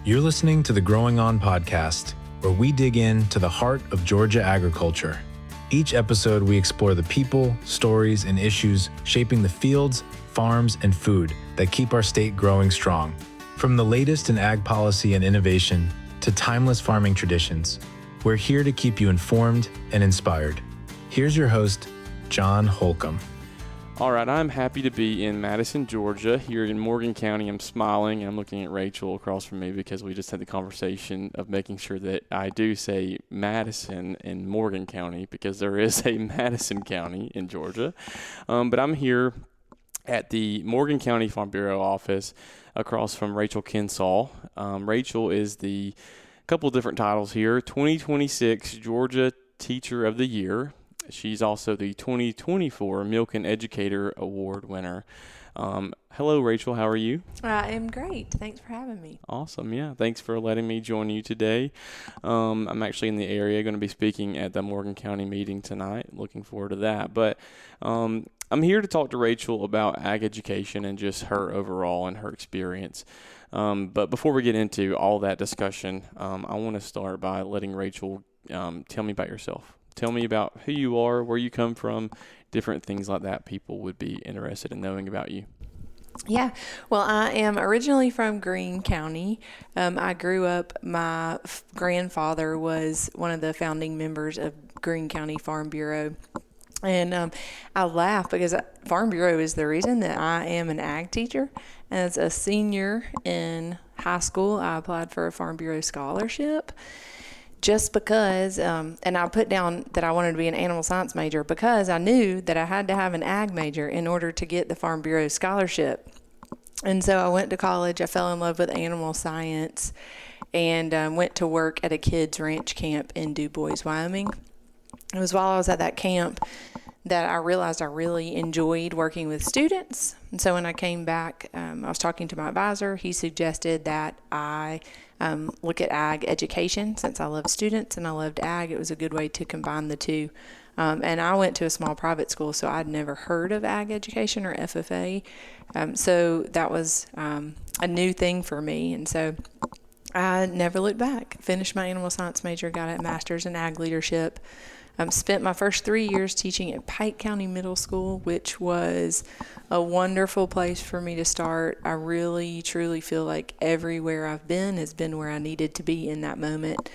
You're listening to the Growing On podcast, where we dig into the heart of Georgia agriculture. Each episode, we explore the people, stories, and issues shaping the fields, farms, and food that keep our state growing strong. From the latest in ag policy and innovation to timeless farming traditions, we're here to keep you informed and inspired. Here's your host, John Holcomb. All right, I'm happy to be in Madison, Georgia. Here in Morgan County, I'm smiling, and I'm looking at Rachel across from me because we just had the conversation of making sure that I do say Madison in Morgan County because there is a Madison County in Georgia. But I'm here at the Morgan County Farm Bureau office across from Rachel Kinsaul. Rachel is the couple different titles here, 2026 Georgia Teacher of the Year. She's also the 2024 Milken Educator Award winner. Hello, Rachel. How are you? I am great. Thanks for having me. Awesome. Yeah. Thanks for letting me join you today. I'm actually in the area, going to be speaking at the Morgan County meeting tonight. Looking forward to that. But I'm here to talk to Rachel about ag education and just her overall and her experience. But before we get into all that discussion, I want to start by letting Rachel tell me about yourself. Tell me about who you are, where you come from, different things like that people would be interested in knowing about you. Yeah, well, I am originally from Greene County. I grew up, my grandfather was one of the founding members of Greene County Farm Bureau. And I laugh because Farm Bureau is the reason that I am an ag teacher. As a senior in high school, I applied for a Farm Bureau scholarship. Just because, and I put down that I wanted to be an animal science major because I knew that I had to have an ag major in order to get the Farm Bureau scholarship. And so I went to college, I fell in love with animal science, and went to work at a kids ranch camp in Du Bois, Wyoming. It was while I was at that camp that I realized I really enjoyed working with students. And so when I came back, I was talking to my advisor. He suggested that I look at ag education. Since I love students and I loved ag, it was a good way to combine the two. And I went to a small private school, so I'd never heard of ag education or FFA. So that was a new thing for me. And so I never looked back. Finished my animal science major, got a master's in ag leadership. Spent my first 3 years teaching at Pike County Middle School, which was a wonderful place for me to start. I really, truly feel like everywhere I've been has been where I needed to be in that moment.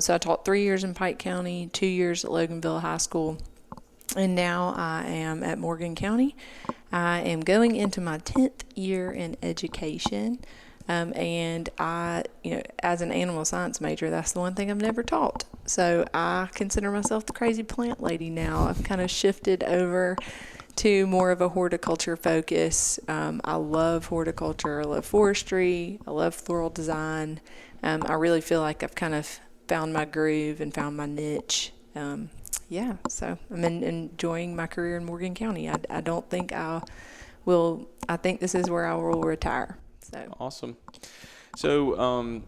So I taught 3 years in Pike County, 2 years at Loganville High School, and now I am at Morgan County. I am going into my 10th year in education. And I, as an animal science major, that's the one thing I've never taught. So I consider myself the crazy plant lady now. I've kind of shifted over to more of a horticulture focus. I love horticulture. I love forestry. I love floral design. I really feel like I've kind of found my groove and found my niche. So I'm enjoying my career in Morgan County. I don't think I think this is where I will retire. So. Awesome. So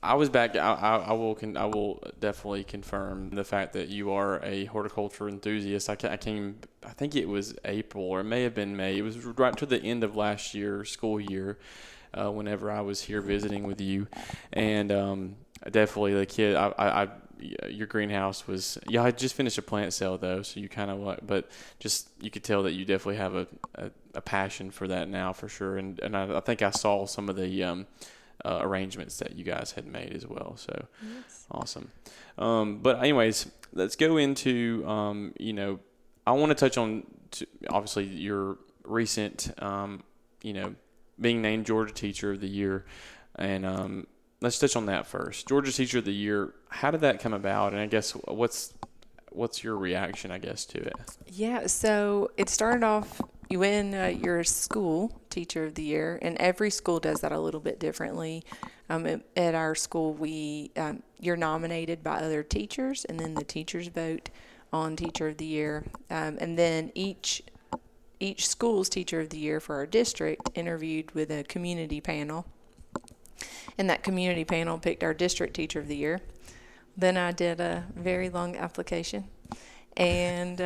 I was back. I will definitely confirm the fact that you are a horticulture enthusiast. I think it was April or it may have been May. It was right to the end of last year, school year, whenever I was here visiting with you, and definitely the kid. Your greenhouse was. Yeah, I just finished a plant sale though, so you kind of but just you could tell that you definitely have a passion for that now for sure. And I think I saw some of the arrangements that you guys had made as well. So yes. Awesome. But anyways, let's go into I want to touch on obviously your recent being named Georgia Teacher of the Year, and let's touch on that first. Georgia Teacher of the Year, how did that come about? And I guess what's your reaction, I guess, to it? Yeah, so it started off, you win your school Teacher of the Year, and every school does that a little bit differently. At our school, you're nominated by other teachers, and then the teachers vote on Teacher of the Year. And then each school's Teacher of the Year for our district interviewed with a community panel. And that community panel picked our district Teacher of the Year. Then I did a very long application and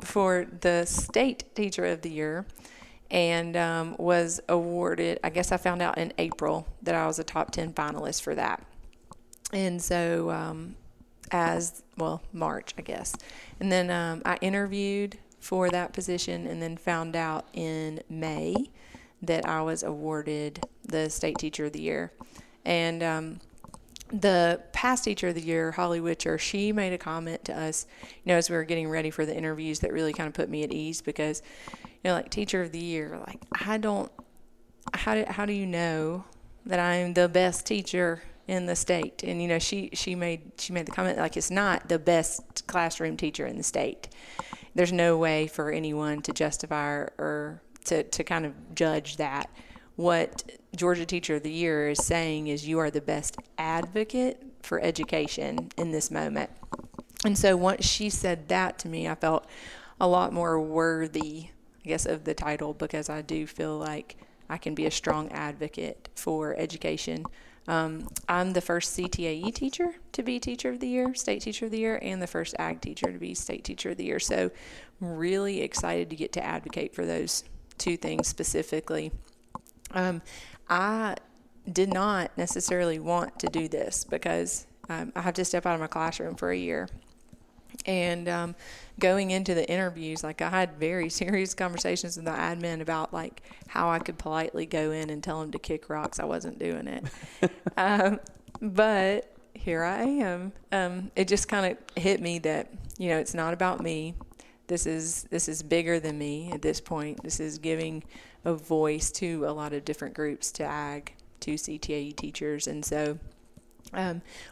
for the state Teacher of the Year. and was awarded. I guess I found out in April that I was a top 10 finalist for that. And so March, I guess. And then I interviewed for that position and then found out in May that I was awarded the State Teacher of the Year. And the past Teacher of the Year, Holly Witcher, she made a comment to us, as we were getting ready for the interviews, that really kind of put me at ease, because, like Teacher of the Year, like how do you know that I'm the best teacher in the state? And she made the comment, like, it's not the best classroom teacher in the state. There's no way for anyone to justify or to kind of judge that. What Georgia Teacher of the Year is saying is you are the best advocate for education in this moment. And so once she said that to me, I felt a lot more worthy, I guess, of the title, because I do feel like I can be a strong advocate for education. I'm the first CTAE teacher to be Teacher of the Year, State Teacher of the Year, and the first Ag teacher to be State Teacher of the Year. So I'm really excited to get to advocate for those two things specifically. I did not necessarily want to do this because I have to step out of my classroom for a year. And going into the interviews, like, I had very serious conversations with the admin about, like, how I could politely go in and tell them to kick rocks. I wasn't doing it. But here I am. It just kind of hit me that, it's not about me. This is bigger than me at this point. This is giving a voice to a lot of different groups, to Ag, to CTAE teachers. And so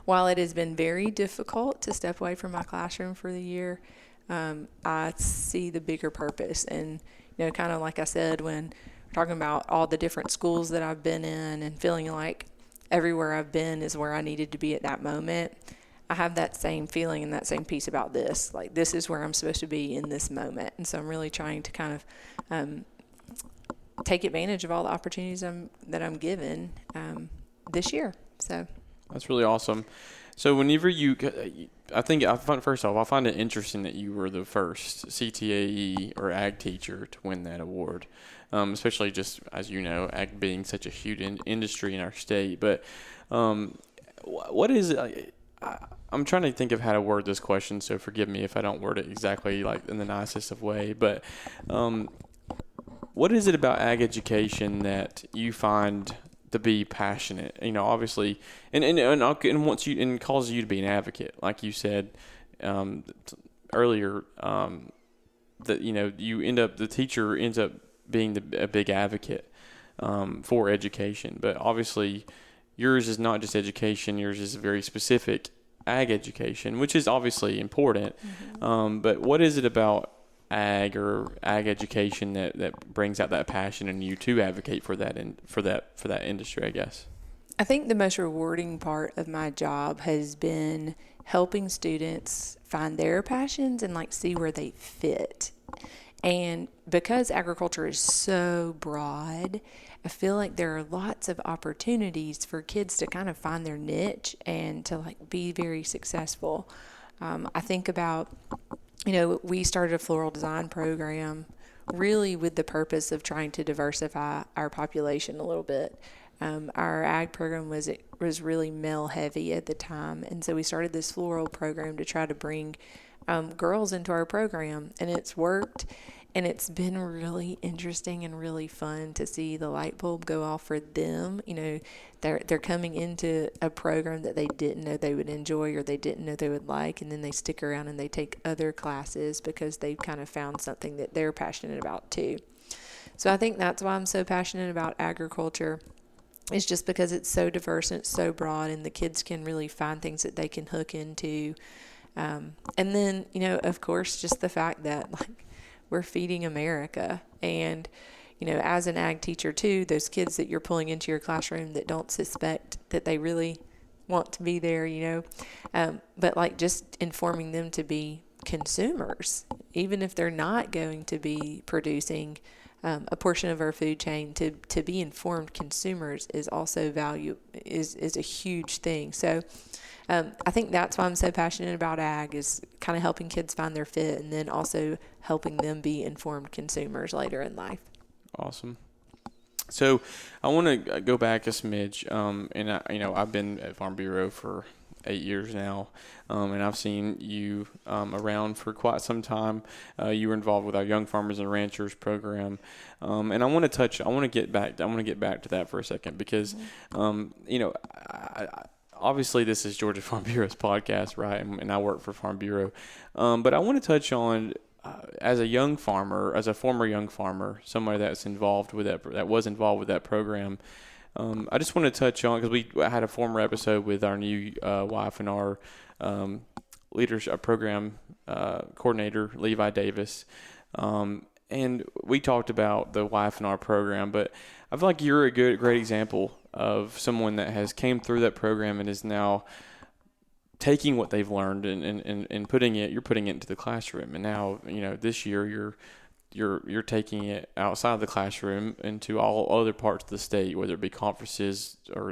while it has been very difficult to step away from my classroom for the year, I see the bigger purpose. And, kind of like I said, when we're talking about all the different schools that I've been in and feeling like everywhere I've been is where I needed to be at that moment, I have that same feeling and that same piece about this. Like, this is where I'm supposed to be in this moment. And so I'm really trying to kind of take advantage of all the opportunities that I'm given this year. So that's really awesome. So whenever first off, I find it interesting that you were the first CTAE or Ag teacher to win that award, especially just, as you know, Ag being such a huge industry in our state. But what is it? I'm trying to think of how to word this question, so forgive me if I don't word it exactly like in the nicest of way. But what is it about Ag education that you find to be passionate? Obviously, and wants you and calls you to be an advocate, like you said earlier. That the teacher ends up being a big advocate for education, but obviously yours is not just education. Yours is very specific Ag education, which is obviously important. Mm-hmm. But what is it about Ag or Ag education that brings out that passion in you to advocate for that and for that industry, I guess? I think the most rewarding part of my job has been helping students find their passions and, like, see where they fit. And because agriculture is so broad, I feel like there are lots of opportunities for kids to kind of find their niche and to, like, be very successful. I think about, we started a floral design program really with the purpose of trying to diversify our population a little bit. Our Ag program was really male heavy at the time, and so we started this floral program to try to bring girls into our program, and it's worked. And it's been really interesting and really fun to see the light bulb go off for them. They're coming into a program that they didn't know they would enjoy or they didn't know they would like, and then they stick around and they take other classes because they've kind of found something that they're passionate about too. So I think that's why I'm so passionate about agriculture. It's just because it's so diverse and it's so broad, and the kids can really find things that they can hook into. And then, of course, just the fact that, like, we're feeding America. And, as an Ag teacher too, those kids that you're pulling into your classroom that don't suspect that they really want to be there, but, like, just informing them to be consumers, even if they're not going to be producing a portion of our food chain, to be informed consumers is also is a huge thing. So I think that's why I'm so passionate about Ag, is kind of helping kids find their fit and then also helping them be informed consumers later in life. Awesome. So I want to go back a smidge, and I've been at Farm Bureau for 8 years now, and I've seen you around for quite some time. You were involved with our Young Farmers and Ranchers program, and I want to get back to that for a second because, obviously this is Georgia Farm Bureau's podcast, right? And I work for Farm Bureau, but I want to touch on. As a former young farmer, somebody that's involved with that was involved with that program, I just want to touch on, because we had a former episode with our new wife and our leadership program coordinator, Levi Davis, and we talked about the wife and our program. But I feel like you're a great example of someone that has came through that program and is now taking what they've learned and putting it into the classroom. And now, this year you're taking it outside the classroom into all other parts of the state, whether it be conferences or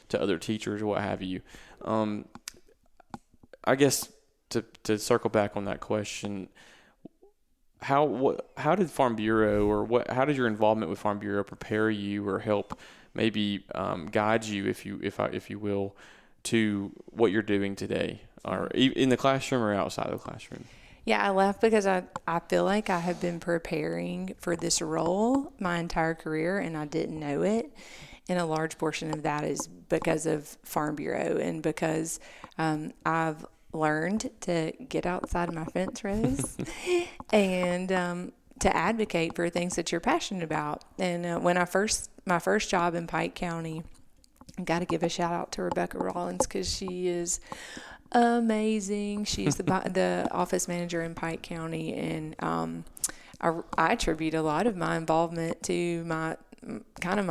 to other teachers or what have you. I guess to circle back on that question, how did Farm Bureau how did your involvement with Farm Bureau prepare you or help maybe guide you, if you will, to what you're doing today, or in the classroom or outside the classroom? Yeah, I left because I feel like I have been preparing for this role my entire career, and I didn't know it. And a large portion of that is because of Farm Bureau, and because I've learned to get outside my fence rows and to advocate for things that you're passionate about. And when my first job in Pike County, I got to give a shout out to Rebecca Rollins because she is amazing. She's the office manager in Pike County, and I attribute a lot of my involvement to my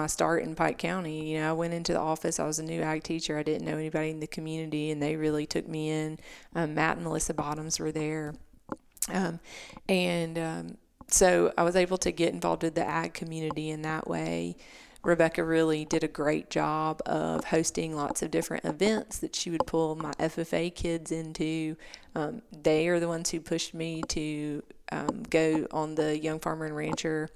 start in Pike County. I went into the office. I was a new ag teacher. I didn't know anybody in the community, and they really took me in. Matt and Melissa Bottoms were there, so I was able to get involved with the ag community in that way. Rebecca really did a great job of hosting lots of different events that she would pull my FFA kids into. They are the ones who pushed me to go on the Young Farmer and Rancher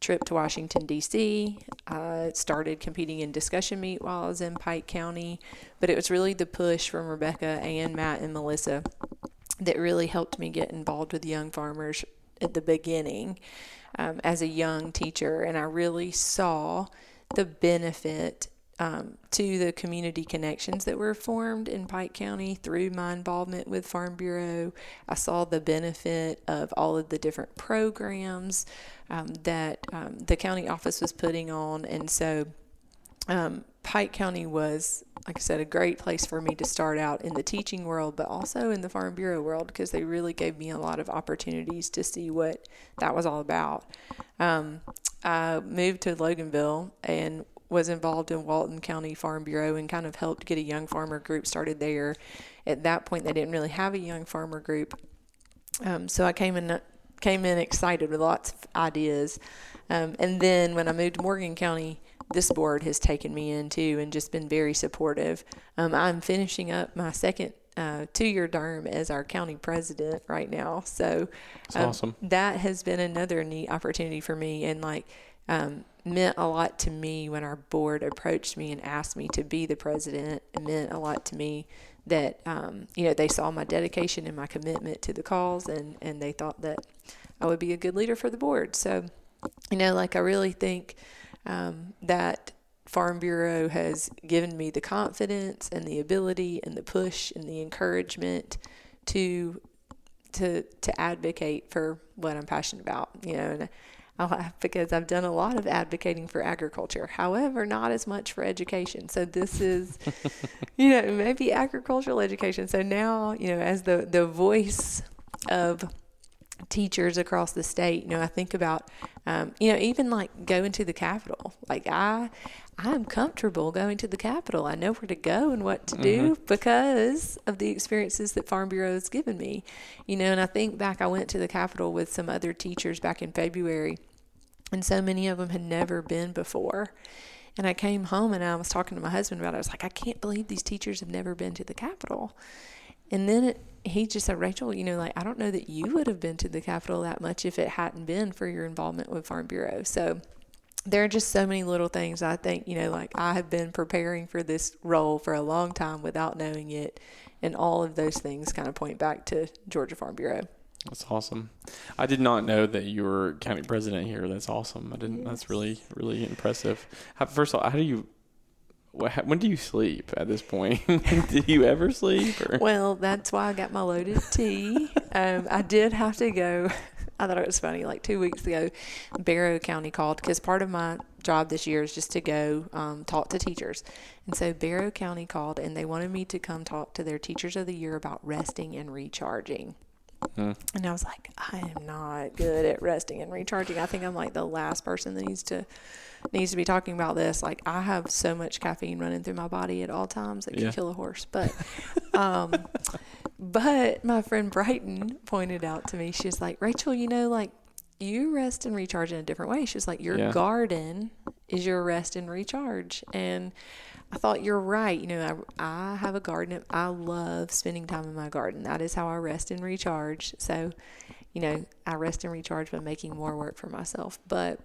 trip to Washington, D.C. I started competing in discussion meet while I was in Pike County, but it was really the push from Rebecca and Matt and Melissa that really helped me get involved with young farmers at the beginning as a young teacher. And I really saw the benefit to the community connections that were formed in Pike County through my involvement with Farm Bureau. I saw the benefit of all of the different programs that the county office was putting on. And so Pike County was, like I said, a great place for me to start out in the teaching world, but also in the Farm Bureau world, because they really gave me a lot of opportunities to see what that was all about. I moved to Loganville and was involved in Walton County Farm Bureau and kind of helped get a young farmer group started there. At that point, they didn't really have a young farmer group. So I came in excited with lots of ideas. And then when I moved to Morgan County, this board has taken me in too and just been very supportive. I'm finishing up my second 2-year term as our county president right now. So awesome. That has been another neat opportunity for me, and meant a lot to me when our board approached me and asked me to be the president. It meant a lot to me that, they saw my dedication and my commitment to the cause, and they thought that I would be a good leader for the board. So, I really think that Farm Bureau has given me the confidence and the ability and the push and the encouragement to advocate for what I'm passionate about, and I'll laugh because I've done a lot of advocating for agriculture, however, not as much for education. So this is, maybe agricultural education. So now, as the voice of teachers across the state, I think about, even going to the Capitol. I'm comfortable going to the Capitol. I know where to go and what to do because of the experiences that Farm Bureau has given me, and I think back, I went to the Capitol with some other teachers back in February, and so many of them had never been before. And I came home and I was talking to my husband about it. I was like, I can't believe these teachers have never been to the Capitol. And then he just said, Rachel, like, I don't know that you would have been to the Capitol that much if it hadn't been for your involvement with Farm Bureau. So there are just so many little things. I think, like, I have been preparing for this role for a long time without knowing it. And all of those things kind of point back to Georgia Farm Bureau. That's awesome. I did not know that you were county president here. That's awesome. I didn't. Yes. That's really, really impressive. First of all, when do you sleep at this point? Do you ever sleep? Or? Well, that's why I got my loaded tea. I did have to go. I thought it was funny. Like 2 weeks ago, Barrow County called because part of my job this year is just to go talk to teachers. And so Barrow County called and they wanted me to come talk to their Teachers of the Year about resting and recharging. And I was like, I am not good at resting and recharging. I think I'm like the last person that needs to be talking about this. Like, I have so much caffeine running through my body at all times that could kill a horse. But but my friend Brighton pointed out to me, she's like, Rachel, like, you rest and recharge in a different way. She's like, your garden is your rest and recharge. And I thought, you're right. I have a garden. I love spending time in my garden. That is how I rest and recharge. So, I rest and recharge by making more work for myself. But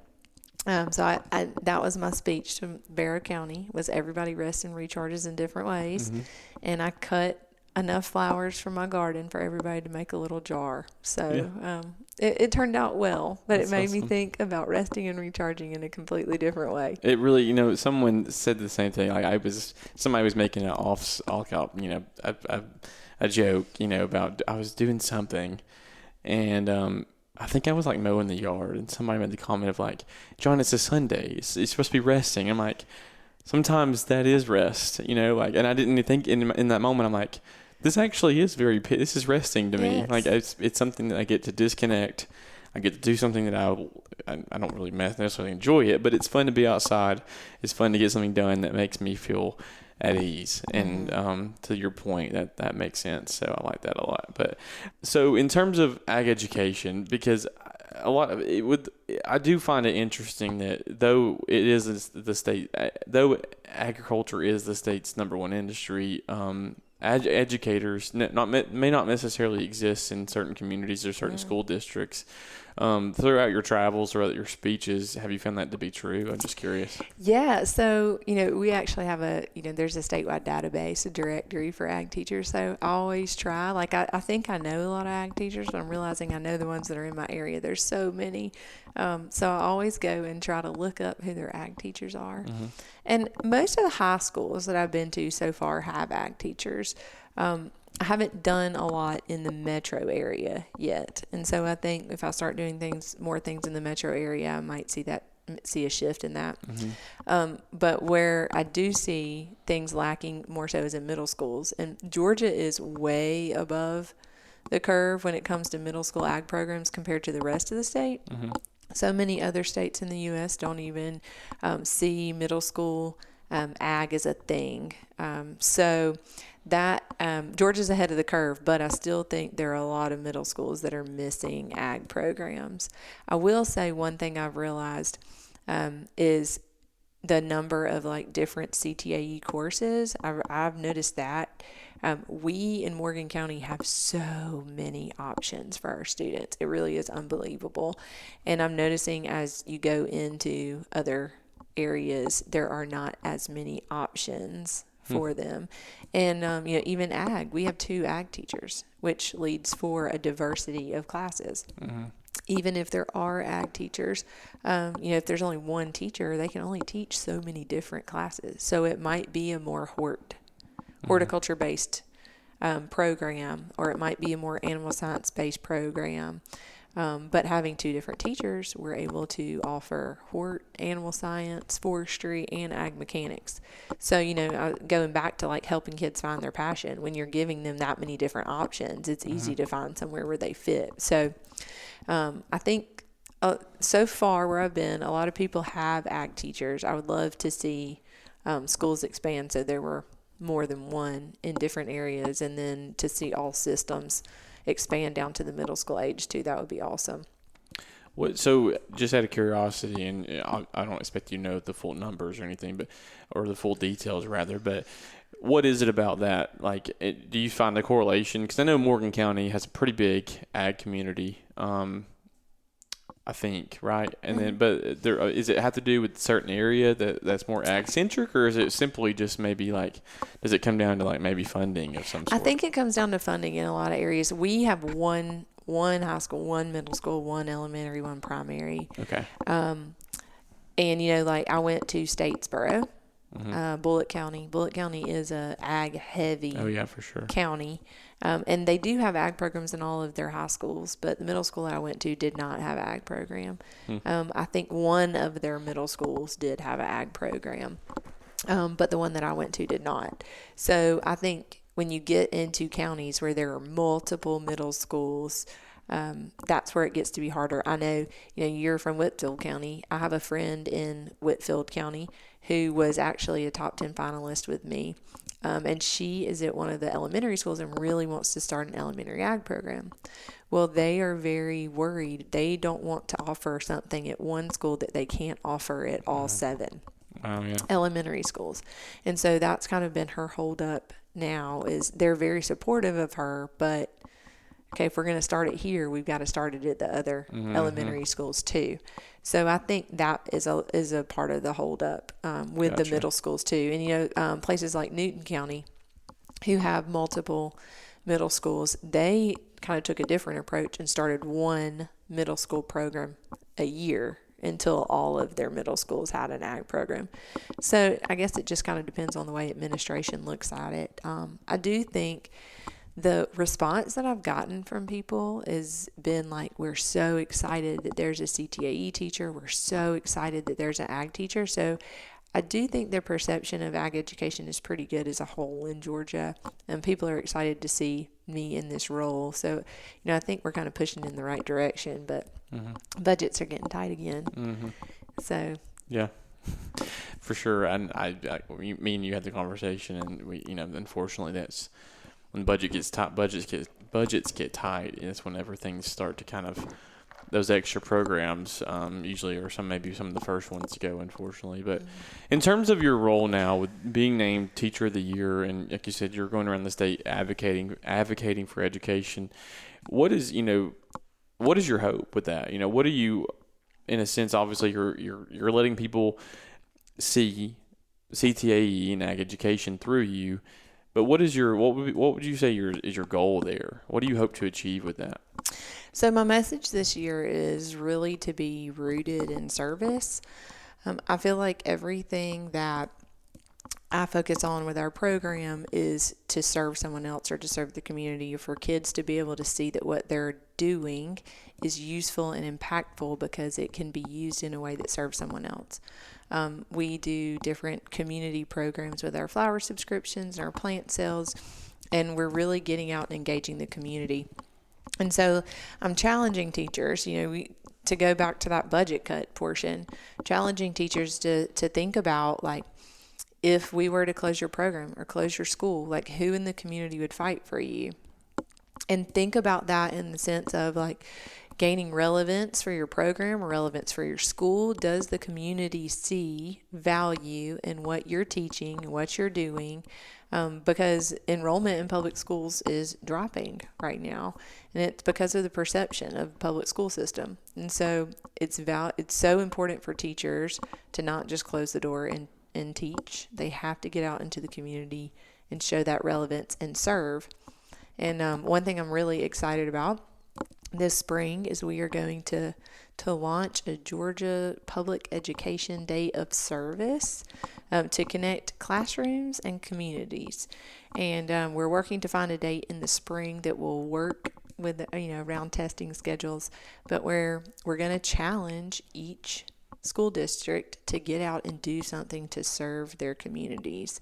so I that was my speech to Barrow County, was everybody rests and recharges in different ways. Mm-hmm. And I cut enough flowers from my garden for everybody to make a little jar. So it turned out well, but it made me think about resting and recharging in a completely different way. It really, someone said the same thing. Like somebody was making an a joke, about I was doing something, and I think I was like mowing the yard, and somebody made the comment of like, John, it's a Sunday, it's supposed to be resting. I'm like, sometimes that is rest, like, and I didn't think in that moment, I'm like, this actually is this is resting to me. Yes. Like it's something that I get to disconnect. I get to do something that I don't really necessarily enjoy it, but it's fun to be outside. It's fun to get something done that makes me feel at ease. And to your point, that makes sense. So I like that a lot. But so in terms of ag education, because I do find it interesting that though agriculture is the state's number one industry, educators may not necessarily exist in certain communities or certain school districts. Throughout your travels or your speeches, have you found that to be true? I'm just curious. Yeah. So, we actually have there's a statewide database, a directory for ag teachers. So I always try, like, I think I know a lot of ag teachers, but I'm realizing I know the ones that are in my area. There's so many. So I always go and try to look up who their ag teachers are. Mm-hmm. And most of the high schools that I've been to so far have ag teachers. I haven't done a lot in the metro area yet. And so I think if I start doing more things in the metro area, I might see a shift in that. Mm-hmm. But where I do see things lacking more so is in middle schools. And Georgia is way above the curve when it comes to middle school ag programs compared to the rest of the state. Mm-hmm. So many other states in the U.S. don't even see middle school ag as a thing. So that Georgia's ahead of the curve, but I still think there are a lot of middle schools that are missing ag programs. I will say one thing I've realized is the number of like different CTAE courses. I've noticed that we in Morgan County have so many options for our students. It really is unbelievable. And I'm noticing as you go into other areas, there are not as many options for them. And, even ag, we have 2 ag teachers, which leads for a diversity of classes. Mm-hmm. Even if there are ag teachers, if there's only one teacher, they can only teach so many different classes. So it might be a more horticulture-based program, or it might be a more animal science-based program. But having 2 different teachers, we're able to offer animal science, forestry, and ag mechanics. So, going back to like helping kids find their passion, when you're giving them that many different options, it's easy to find somewhere where they fit. So, I think so far where I've been, a lot of people have ag teachers. I would love to see schools expand so there were more than one in different areas, and then to see all systems expand down to the middle school age too. That would be awesome. So just out of curiosity, and I don't expect you to know the full numbers or anything, or the full details rather, but what is it about that? Like, do you find a correlation? Because I know Morgan County has a pretty big ag community, I think, right? And then, but is it have to do with a certain area that's more ag centric, or is it simply just maybe like, does it come down to like maybe funding of some sort? I think it comes down to funding in a lot of areas. We have one high school, one middle school, one elementary, one primary. Okay. And like I went to Statesboro, Bullitt County. Bullitt County is a ag heavy. Oh yeah, for sure. County. And they do have ag programs in all of their high schools, but the middle school I went to did not have an ag program. I think one of their middle schools did have an ag program, but the one that I went to did not. So I think when you get into counties where there are multiple middle schools, that's where it gets to be harder. I know, you're from Whitfield County. I have a friend in Whitfield County who was actually a top 10 finalist with me. And she is at one of the elementary schools and really wants to start an elementary ag program. Well, they are very worried. They don't want to offer something at one school that they can't offer at all 7 elementary schools. And so that's kind of been her holdup now, is they're very supportive of her, but okay, if we're going to start it here, we've got to start it at the other elementary schools too. So I think that is a part of the holdup with the middle schools too. And places like Newton County, who have multiple middle schools, they kind of took a different approach and started one middle school program a year until all of their middle schools had an ag program. So I guess it just kind of depends on the way administration looks at it. I do think the response that I've gotten from people has been like, we're so excited that there's a CTAE teacher. We're so excited that there's an ag teacher. So I do think their perception of ag education is pretty good as a whole in Georgia, and people are excited to see me in this role. So, I think we're kind of pushing in the right direction, but budgets are getting tight again. So yeah, for sure. And me and you had the conversation, and we, unfortunately, that's when budgets get tight. It's whenever things start to kind of, those extra programs usually are maybe some of the first ones to go, unfortunately. But in terms of your role now with being named Teacher of the Year, and like you said, you're going around the state advocating for education. What is your hope with that? What are you, in a sense, obviously you're letting people see CTAE and ag education through you. But what would you say is your goal there? What do you hope to achieve with that? So my message this year is really to be rooted in service. I feel like everything that I focus on with our program is to serve someone else or to serve the community, or for kids to be able to see that what they're doing is useful and impactful because it can be used in a way that serves someone else. We do different community programs with our flower subscriptions and our plant sales, and we're really getting out and engaging the community. And so I'm challenging teachers, to go back to that budget cut portion, challenging teachers to think about, like, if we were to close your program or close your school, like, who in the community would fight for you? And think about that in the sense of, like, gaining relevance for your program or relevance for your school. Does the community see value in what you're teaching and what you're doing? Because enrollment in public schools is dropping right now, and it's because of the perception of the public school system. And so it's so important for teachers to not just close the door and teach. They have to get out into the community and show that relevance and serve. And one thing I'm really excited about this spring is we are going to launch a Georgia Public Education Day of Service to connect classrooms and communities. And we're working to find a date in the spring that will work with, around testing schedules. But we're going to challenge each school district to get out and do something to serve their communities.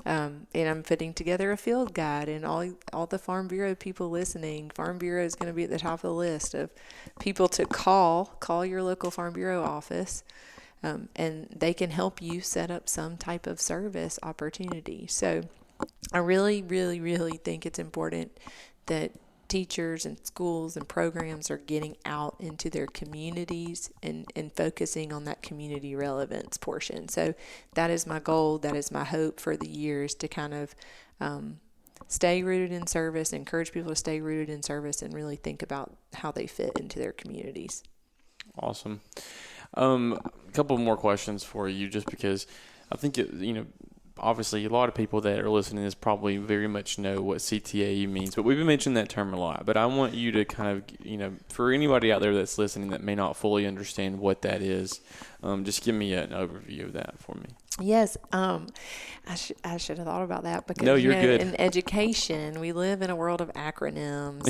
And I'm putting together a field guide, and all the Farm Bureau people listening. Farm Bureau is going to be at the top of the list of people to call your local Farm Bureau office, and they can help you set up some type of service opportunity. So I really, really, really think it's important that teachers and schools and programs are getting out into their communities and focusing on that community relevance portion. So that is my goal. That is my hope for the years, to kind of stay rooted in service, encourage people to stay rooted in service, and really think about how they fit into their communities. Awesome. A couple more questions for you, just because I think, obviously a lot of people that are listening to this probably very much know what CTAE means, but we've been mentioning that term a lot. But I want you to kind of, for anybody out there that's listening that may not fully understand what that is, just give me an overview of that for me. Yes, I should have thought about that, because no, you're good. In education, we live in a world of acronyms.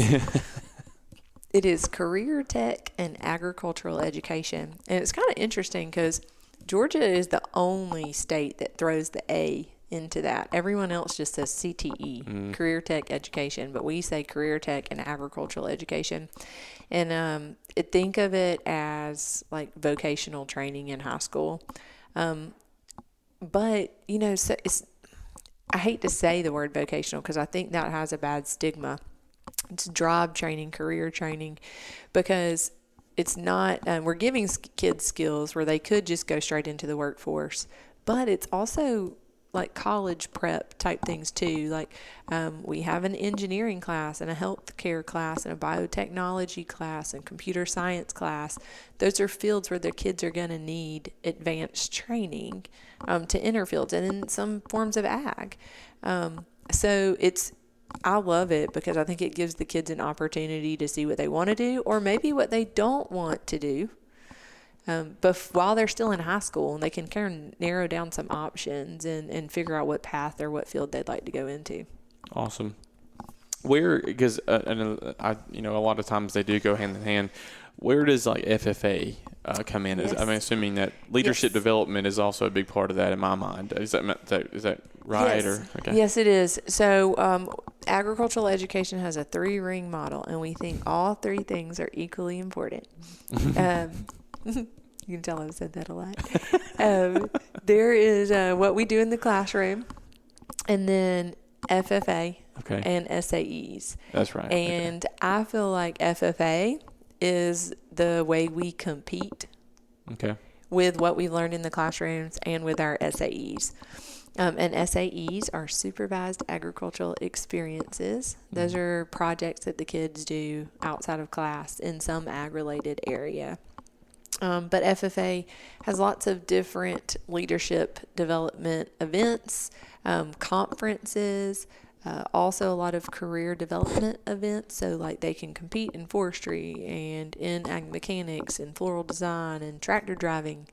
It is career tech and agricultural education. And it's kind of interesting because Georgia is the only state that throws the A into that. Everyone else just says CTE, career tech education, but we say career tech and agricultural education. And think of it as like vocational training in high school. But, so I hate to say the word vocational because I think that has a bad stigma. It's job training, career training, because it's not, we're giving kids skills where they could just go straight into the workforce, but it's also like college prep type things too. Like we have an engineering class and a healthcare class and a biotechnology class and computer science class. Those are fields where the kids are going to need advanced training to enter fields, and in some forms of ag. So I love it because I think it gives the kids an opportunity to see what they want to do, or maybe what they don't want to do. But while they're still in high school, and they can kind of narrow down some options and figure out what path or what field they'd like to go into. Awesome. Because a lot of times they do go hand in hand. Where does like FFA come in? Yes. I'm assuming that leadership development is also a big part of that in my mind. Is that right? Yes. Or okay. Yes, it is. So agricultural education has a 3-ring model, and we think all 3 things are equally important. You can tell I've said that a lot. There is what we do in the classroom, and then FFA and SAEs. That's right. And I feel like FFA is the way we compete with what we've learned in the classrooms and with our SAEs. And SAEs are supervised agricultural experiences. Those are projects that the kids do outside of class in some ag-related area. But FFA has lots of different leadership development events, conferences, also a lot of career development events. So like they can compete in forestry and in ag mechanics and floral design and tractor driving,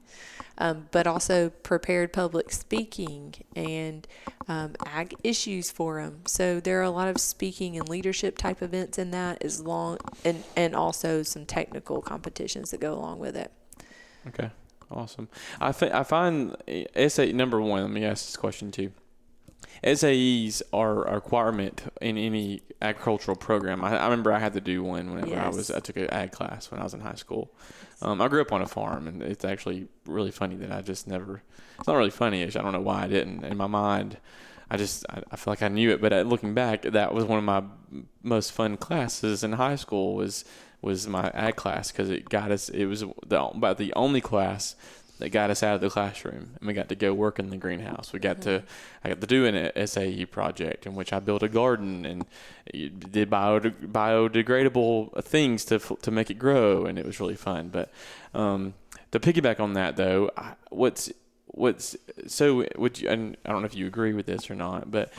but also prepared public speaking and ag issues forum. So there are a lot of speaking and leadership type events in that, and also some technical competitions that go along with it. Okay, awesome. I find number one. Let me ask this question too. SAEs are a requirement in any agricultural program. I remember I had to do one whenever I took an ag class when I was in high school. I grew up on a farm, and it's actually really funny that I just never. It's not really funny. I don't know why I didn't. In my mind, I feel like I knew it, but looking back, that was one of my most fun classes in high school. Was my ag class, because it got us. It was about the only class that got us out of the classroom, and we got to go work in the greenhouse. I got to do an SAE project in which I built a garden and did biodegradable things to make it grow, and it was really fun. But to piggyback on that, though, would you? And I don't know if you agree with this or not, but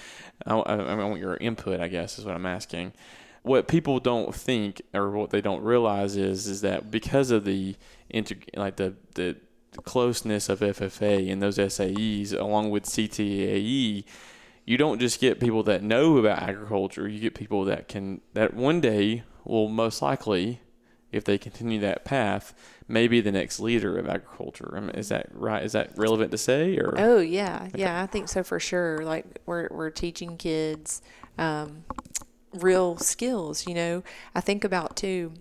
I want your input, I guess, is what I'm asking. What people don't think, or what they don't realize, is that because of the closeness of FFA and those SAEs along with CTAE, you don't just get people that know about agriculture. You get people that one day will most likely, if they continue that path, may be the next leader of agriculture. I mean, is that right? Is that relevant to say? Or oh yeah, I think so for sure. Like we're teaching kids real skills. I think about too.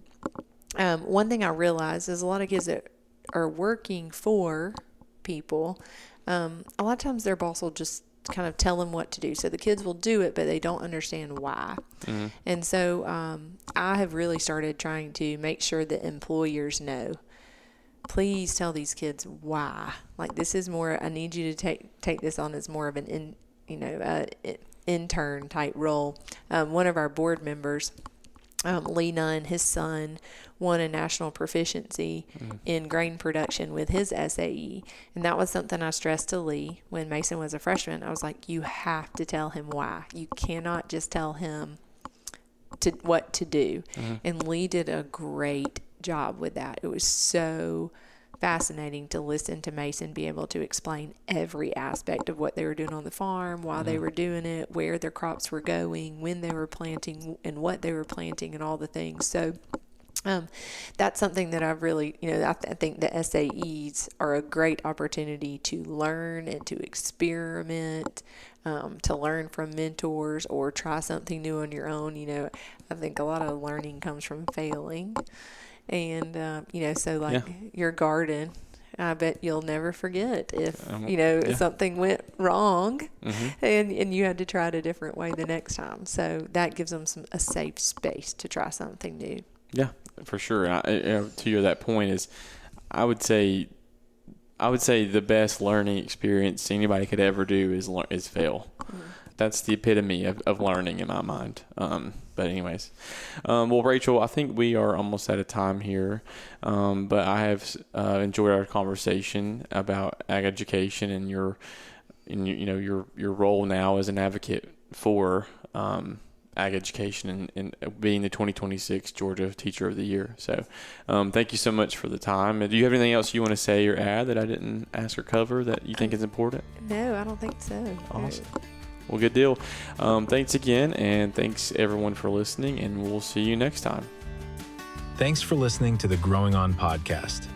One thing I realize is a lot of kids that are working for people, a lot of times their boss will just kind of tell them what to do. So the kids will do it, but they don't understand why. And so I have really started trying to make sure that employers know, please tell these kids why. Like, this is more, I need you to take this on as more of an intern type role. One of our board members, Lee Nunn, his son, won a national proficiency in grain production with his SAE. And that was something I stressed to Lee when Mason was a freshman. I was like, you have to tell him why. You cannot just tell him what to do. And Lee did a great job with that. It was so fascinating to listen to Mason be able to explain every aspect of what they were doing on the farm, why they were doing it, where their crops were going, when they were planting, and what they were planting, and all the things. So that's something that I've really, I think the SAEs are a great opportunity to learn and to experiment, to learn from mentors or try something new on your own. I think a lot of learning comes from failing. And, so your garden, I bet you'll never forget if, something went wrong and you had to try it a different way the next time. So that gives them a safe space to try something new. Yeah, for sure. To that point is, I would say the best learning experience anybody could ever do is fail. That's the epitome of learning in my mind. But anyways, well, Rachel, I think we are almost out of time here. But I have enjoyed our conversation about ag education and your role now as an advocate for ag education and being the 2026 Georgia Teacher of the Year. So, thank you so much for the time. Do you have anything else you want to say or add that I didn't ask or cover that you think is important? No, I don't think so. Awesome. Well, good deal. Thanks again, and thanks everyone for listening, and we'll see you next time. Thanks for listening to the Growing On podcast.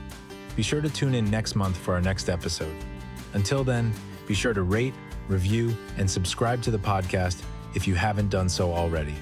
Be sure to tune in next month for our next episode. Until then, be sure to rate, review, and subscribe to the podcast if you haven't done so already.